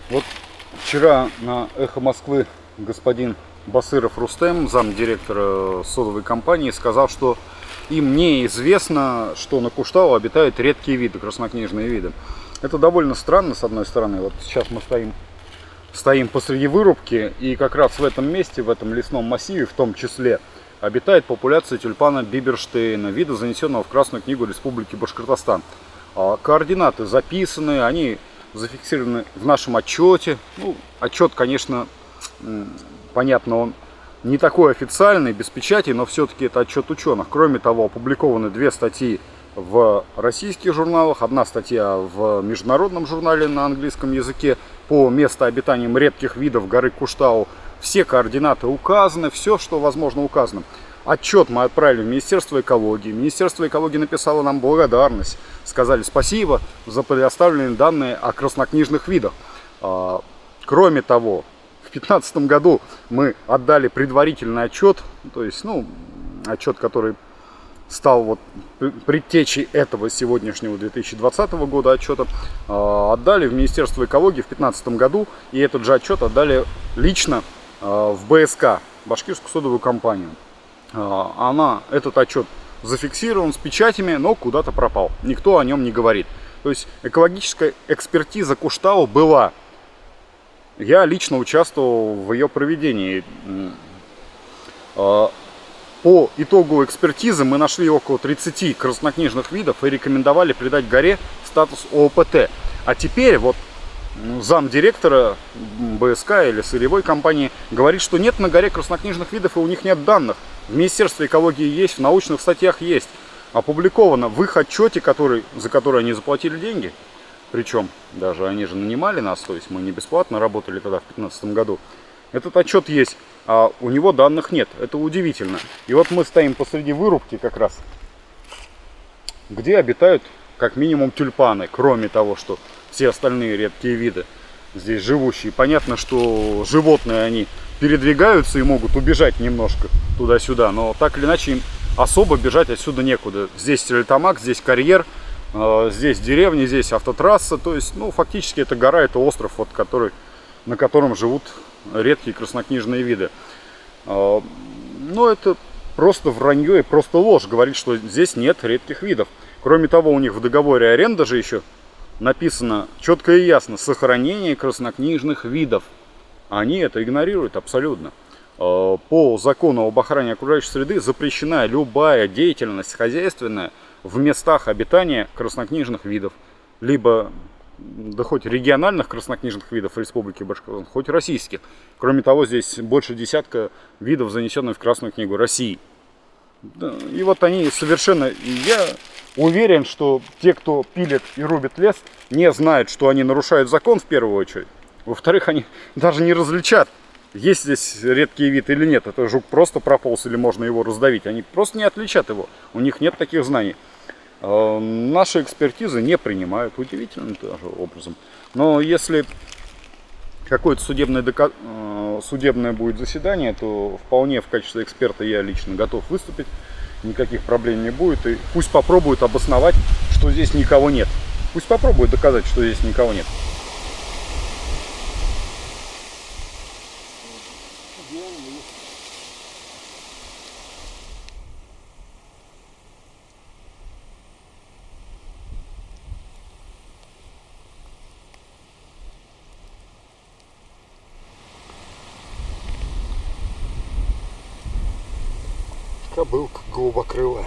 Вот вчера на «Эхо Москвы» господин Басыров Рустем, замдиректора содовой компании, сказал, что им неизвестно, что на Куштау обитают редкие виды, краснокнижные виды. Это довольно странно, с одной стороны. Вот сейчас мы стоим посреди вырубки, и как раз в этом месте, в этом лесном массиве, в том числе, обитает популяция тюльпана Биберштейна, вида, занесенного в Красную книгу Республики Башкортостан. Координаты записаны, они зафиксированы в нашем отчете. Ну, отчет, конечно, понятно, он не такой официальный, без печати, но все-таки это отчет ученых. Кроме того, опубликованы 2 статьи в российских журналах, 1 статья в международном журнале на английском языке по местообитаниям редких видов горы Куштау. Все координаты указаны, все, что возможно, указано. Отчет мы отправили в Министерство экологии. Министерство экологии написало нам благодарность. Сказали спасибо за предоставленные данные о краснокнижных видах. Кроме того, в 2015 году мы отдали предварительный отчет, то есть, отчет, который стал вот предтечей этого сегодняшнего 2020 года отчета, отдали в Министерство экологии в 2015 году. И этот же отчет отдали лично в БСК, Башкирскую содовую компанию. Этот отчет зафиксирован с печатями, но куда-то пропал. Никто о нем не говорит. То есть экологическая экспертиза Куштау была. Я лично участвовал в ее проведении. По итогу экспертизы мы нашли около 30 краснокнижных видов и рекомендовали придать горе статус ООПТ. А теперь вот замдиректора БСК или сырьевой компании говорит, что нет на горе краснокнижных видов и у них нет данных. В Министерстве экологии есть, в научных статьях есть. Опубликовано в их отчете, за который они заплатили деньги. Причем даже они же нанимали нас, то есть мы не бесплатно работали тогда в 2015 году. Этот отчет есть, а у него данных нет. Это удивительно. И вот мы стоим посреди вырубки как раз, где обитают как минимум тюльпаны, кроме того, что все остальные редкие виды здесь живущие. Понятно, что животные, они передвигаются и могут убежать немножко туда-сюда, но так или иначе им особо бежать отсюда некуда. Здесь Стерлитамак, здесь карьер, здесь деревни, здесь автотрасса. То есть, фактически это гора, это остров, вот, на котором живут редкие краснокнижные виды. Но это просто вранье и просто ложь. Говорит, что здесь нет редких видов. Кроме того, у них в договоре аренды же еще написано четко и ясно: сохранение краснокнижных видов. Они это игнорируют абсолютно. По закону об охране окружающей среды запрещена любая деятельность хозяйственная в местах обитания краснокнижных видов. Либо хоть региональных краснокнижных видов Республики Башкортостан, хоть российских. Кроме того, здесь больше десятка видов, занесенных в Красную книгу России. И вот они совершенно... Я уверен, что те, кто пилит и рубит лес, не знают, что они нарушают закон в первую очередь. Во-вторых, они даже не различат, есть здесь редкий вид или нет. Это жук просто прополз или можно его раздавить. Они просто не отличат его. У них нет таких знаний. Наши экспертизы не принимают. Удивительным тоже образом. Но если какое-то судебное будет заседание, то вполне в качестве эксперта я лично готов выступить. Никаких проблем не будет. И пусть попробуют обосновать, что здесь никого нет. Пусть попробуют доказать, что здесь никого нет. Кобылка голубокрылая.